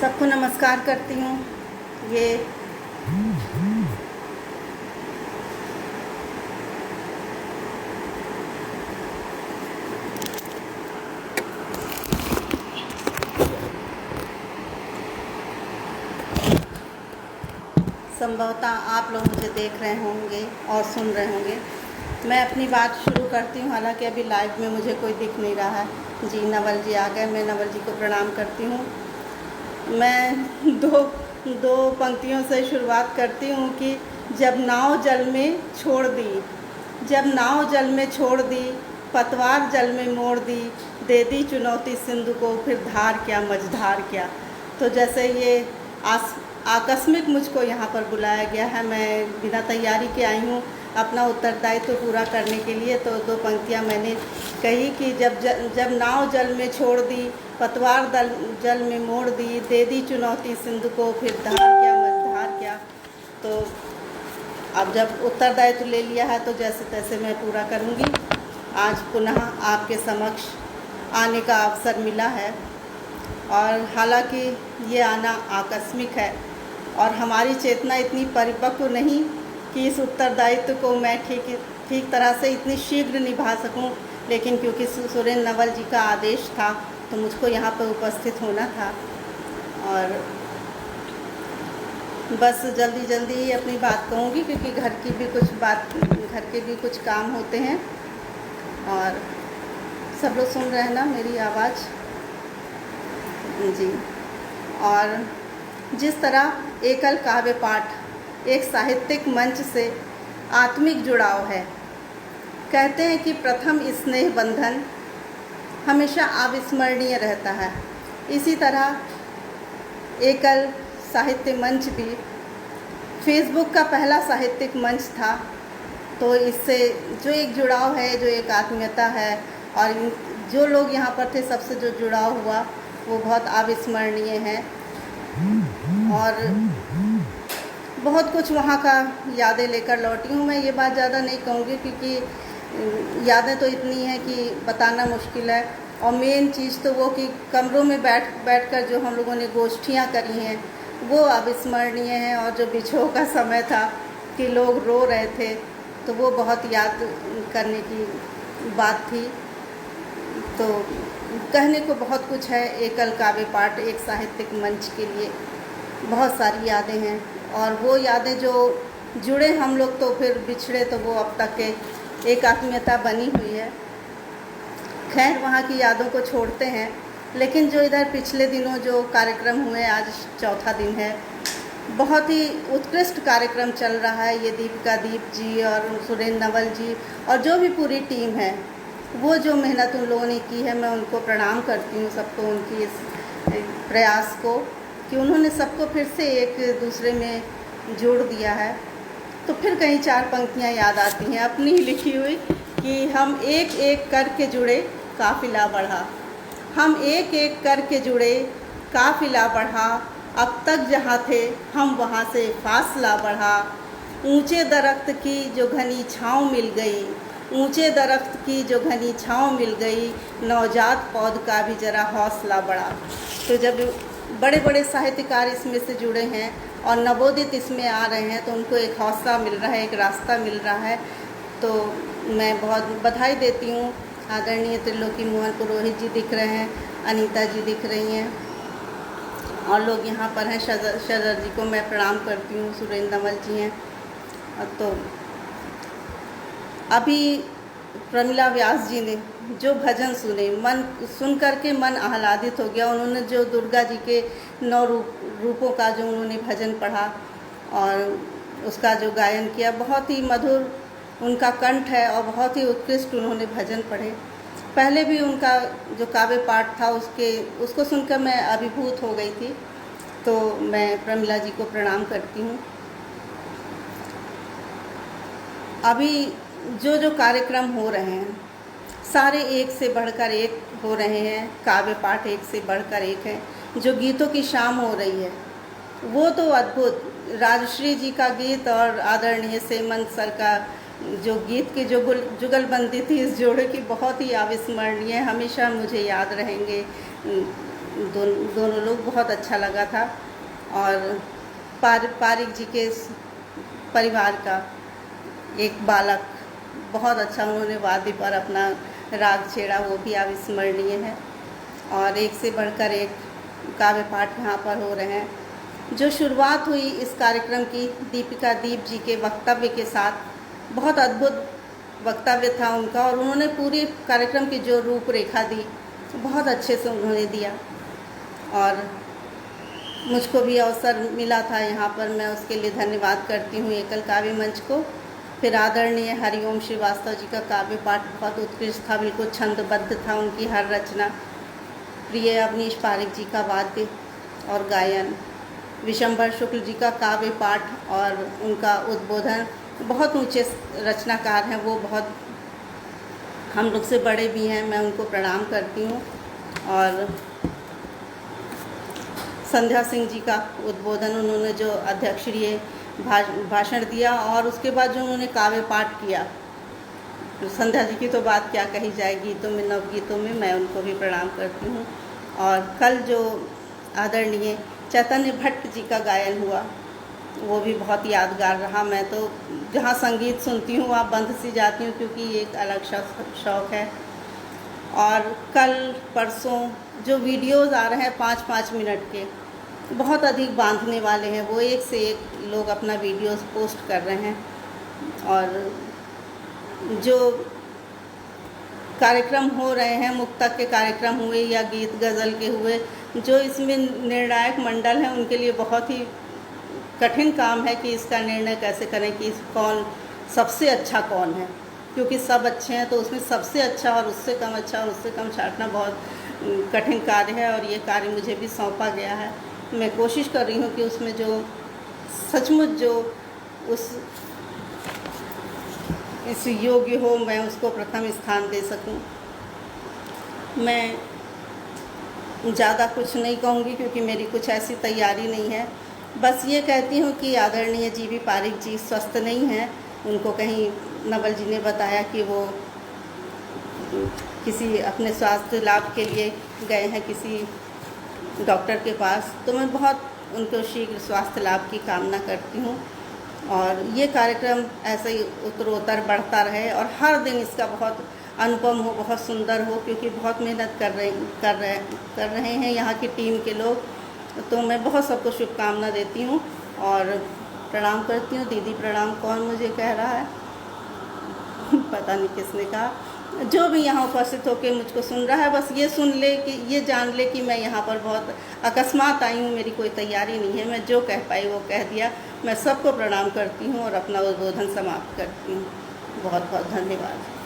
सबको नमस्कार करती हूँ। ये संभवतः आप लोग मुझे देख रहे होंगे और सुन रहे होंगे। मैं अपनी बात शुरू करती हूँ, हालांकि अभी लाइव में मुझे कोई दिख नहीं रहा है। जी नवल जी आ गए, मैं नवल जी को प्रणाम करती हूँ। मैं दो पंक्तियों से शुरुआत करती हूँ कि जब नाव जल में छोड़ दी, जब नाव जल में छोड़ दी, पतवार जल में मोड़ दी, दे दी चुनौती सिंधु को, फिर धार क्या मझधार क्या। तो जैसे ये आकस्मिक मुझको यहाँ पर बुलाया गया है, मैं बिना तैयारी के आई हूँ अपना उत्तरदायित्व पूरा करने के लिए। तो दो पंक्तियाँ मैंने कही कि जब नाव जल में छोड़ दी, पतवार जल में मोड़ दी, दे दी चुनौती सिंधु को, फिर धार क्या मझधार क्या। तो अब जब उत्तरदायित्व ले लिया है तो जैसे तैसे मैं पूरा करूँगी। आज पुनः आपके समक्ष आने का अवसर मिला है, और हालांकि ये आना आकस्मिक है और हमारी चेतना इतनी परिपक्व नहीं कि इस उत्तरदायित्व को मैं ठीक तरह से इतनी शीघ्र निभा सकूं, लेकिन क्योंकि सुरेंद्र नवल जी का आदेश था तो मुझको यहाँ पर उपस्थित होना था। और बस जल्दी जल्दी ही अपनी बात कहूँगी, क्योंकि घर के भी कुछ काम होते हैं। और सब लोग सुन रहे हैं ना मेरी आवाज़? जी। और जिस तरह एकल काव्य पाठ एक साहित्यिक मंच से आत्मिक जुड़ाव है, कहते हैं कि प्रथम स्नेह बंधन हमेशा अविस्मरणीय रहता है, इसी तरह एकल साहित्य मंच भी फेसबुक का पहला साहित्यिक मंच था। तो इससे जो एक जुड़ाव है, जो एक आत्मीयता है, और जो लोग यहाँ पर थे सबसे जो जुड़ाव हुआ वो बहुत अविस्मरणीय है। और बहुत कुछ वहाँ का यादें लेकर लौटी हूँ। मैं ये बात ज़्यादा नहीं कहूँगी, क्योंकि यादें तो इतनी हैं कि बताना मुश्किल है। और मेन चीज़ तो वो कि कमरों में बैठ कर जो हम लोगों ने गोष्ठियाँ करी हैं वो अविस्मरणीय हैं। और जो बिछोह का समय था कि लोग रो रहे थे, तो वो बहुत याद करने की बात थी। तो कहने को बहुत कुछ है एकल काव्य पाठ एक साहित्यिक मंच के लिए, बहुत सारी यादें हैं। और वो यादें जो जुड़े हम लोग तो फिर बिछड़े तो वो अब तक के एक आत्मीयता बनी हुई है। खैर वहाँ की यादों को छोड़ते हैं, लेकिन जो इधर पिछले दिनों जो कार्यक्रम हुए, आज चौथा दिन है, बहुत ही उत्कृष्ट कार्यक्रम चल रहा है। ये दीपिका दीप जी और सुरेंद्र नवल जी और जो भी पूरी टीम है, वो जो मेहनत उन लोगों ने की है, मैं उनको प्रणाम करती हूँ सबको, उनकी इस प्रयास को कि उन्होंने सबको फिर से एक दूसरे में जोड़ दिया है। तो फिर कहीं चार पंक्तियाँ याद आती हैं अपनी ही लिखी हुई कि हम एक एक करके जुड़े काफिला बढ़ा, हम एक एक करके जुड़े काफिला बढ़ा, अब तक जहाँ थे हम वहाँ से फासला बढ़ा, ऊंचे दरख्त की जो घनी छाँव मिल गई, ऊंचे दरख्त की जो घनी छाँव मिल गई, नवजात पौध का भी जरा हौसला बढ़ा। तो जब बड़े बड़े साहित्यकार इसमें से जुड़े हैं और नवोदित इसमें आ रहे हैं तो उनको एक हौसला मिल रहा है, एक रास्ता मिल रहा है। तो मैं बहुत बधाई देती हूँ। आदरणीय त्रिलोकी मोहन पुरोहित जी दिख रहे हैं, अनीता जी दिख रही हैं, और लोग यहाँ पर हैं। शजर जी को मैं प्रणाम करती हूँ, सुरेंद्र नवल जी हैं। तो अभी प्रमिला व्यास जी ने जो भजन सुने, मन सुन करके मन आह्लादित हो गया। उन्होंने जो दुर्गा जी के 9 रूपों का जो उन्होंने भजन पढ़ा और उसका जो गायन किया, बहुत ही मधुर उनका कंठ है और बहुत ही उत्कृष्ट उन्होंने भजन पढ़े। पहले भी उनका जो काव्य पाठ था उसको सुनकर मैं अभिभूत हो गई थी। तो मैं प्रमिला जी को प्रणाम करती हूँ। अभी जो कार्यक्रम हो रहे हैं सारे एक से बढ़कर एक हो रहे हैं, काव्य पाठ एक से बढ़कर एक है। जो गीतों की शाम हो रही है वो तो अद्भुत, राजश्री जी का गीत और आदरणीय सेमंत सर का जो गीत की जो जुगलबंदी थी इस जोड़े की, बहुत ही अविस्मरणीय, हमेशा मुझे याद रहेंगे। दोनों लोग बहुत अच्छा लगा था। और पारिक जी के परिवार का एक बालक बहुत अच्छा उन्होंने वाद्य पर अपना राग छेड़ा, वो भी अविस्मरणीय है। और एक से बढ़कर एक काव्य पाठ यहाँ पर हो रहे हैं। जो शुरुआत हुई इस कार्यक्रम की दीपिका दीप जी के वक्तव्य के साथ, बहुत अद्भुत वक्तव्य था उनका, और उन्होंने पूरे कार्यक्रम की जो रूपरेखा दी बहुत अच्छे से उन्होंने दिया। और मुझको भी अवसर मिला था यहाँ पर, मैं उसके लिए धन्यवाद करती हूँ एकल काव्य मंच को। फिर आदरणीय हरिओम श्रीवास्तव जी का काव्य पाठ बहुत उत्कृष्ट था, बिल्कुल छंदबद्ध था उनकी हर रचना। प्रिय अवनीश पारिक जी का वाद्य और गायन, विशंभर शुक्ल जी का काव्य पाठ और उनका उद्बोधन, बहुत ऊंचे रचनाकार हैं वो, बहुत हम लोग से बड़े भी हैं, मैं उनको प्रणाम करती हूँ। और संध्या सिंह जी का उद्बोधन, उन्होंने जो अध्यक्षीय भाषण दिया और उसके बाद जो उन्होंने काव्य पाठ किया, संध्या जी की तो बात क्या कही जाए, गीतों में नवगीतों में, मैं उनको भी प्रणाम करती हूँ। और कल जो आदरणीय चैतन्य भट्ट जी का गायन हुआ वो भी बहुत यादगार रहा। मैं तो जहाँ संगीत सुनती हूँ वहाँ बंद सी जाती हूँ, क्योंकि ये एक अलग शौक़ है। और कल परसों जो वीडियोज़ आ रहे हैं 5-5 मिनट के, बहुत अधिक बांधने वाले हैं, वो एक से एक लोग अपना वीडियोस पोस्ट कर रहे हैं। और जो कार्यक्रम हो रहे हैं, मुक्तक के कार्यक्रम हुए या गीत गज़ल के हुए, जो इसमें निर्णायक मंडल हैं उनके लिए बहुत ही कठिन काम है कि इसका निर्णय कैसे करें कि कौन सबसे अच्छा कौन है, क्योंकि सब अच्छे हैं, तो उसमें सबसे अच्छा और उससे कम अच्छा और उससे कम छांटना बहुत कठिन कार्य है। और ये कार्य मुझे भी सौंपा गया है। मैं कोशिश कर रही हूँ कि उसमें जो सचमुच जो इस योग्य हो, मैं उसको प्रथम स्थान दे सकूं। मैं ज़्यादा कुछ नहीं कहूँगी क्योंकि मेरी कुछ ऐसी तैयारी नहीं है। बस ये कहती हूँ कि आदरणीय जी.वी. पारिक जी स्वस्थ नहीं हैं। उनको कहीं नवल जी ने बताया कि वो किसी अपने स्वास्थ्य लाभ के लिए गए हैं किसी डॉक्टर के पास, तो मैं बहुत उनको शीघ्र स्वास्थ्य लाभ की कामना करती हूँ। और ये कार्यक्रम ऐसे ही उत्तरोत्तर बढ़ता रहे और हर दिन इसका बहुत अनुपम हो, बहुत सुंदर हो, क्योंकि बहुत मेहनत कर रहे हैं यहाँ की टीम के लोग। तो मैं बहुत सबको शुभकामना देती हूँ और प्रणाम करती हूँ। दीदी प्रणाम कौन मुझे कह रहा है पता नहीं किसने कहा। जो भी यहाँ उपस्थित होकर मुझको सुन रहा है, बस ये सुन ले कि ये जान ले कि मैं यहाँ पर बहुत अकस्मात आई हूँ, मेरी कोई तैयारी नहीं है, मैं जो कह पाई वो कह दिया। मैं सबको प्रणाम करती हूँ और अपना उद्बोधन समाप्त करती हूँ। बहुत बहुत धन्यवाद।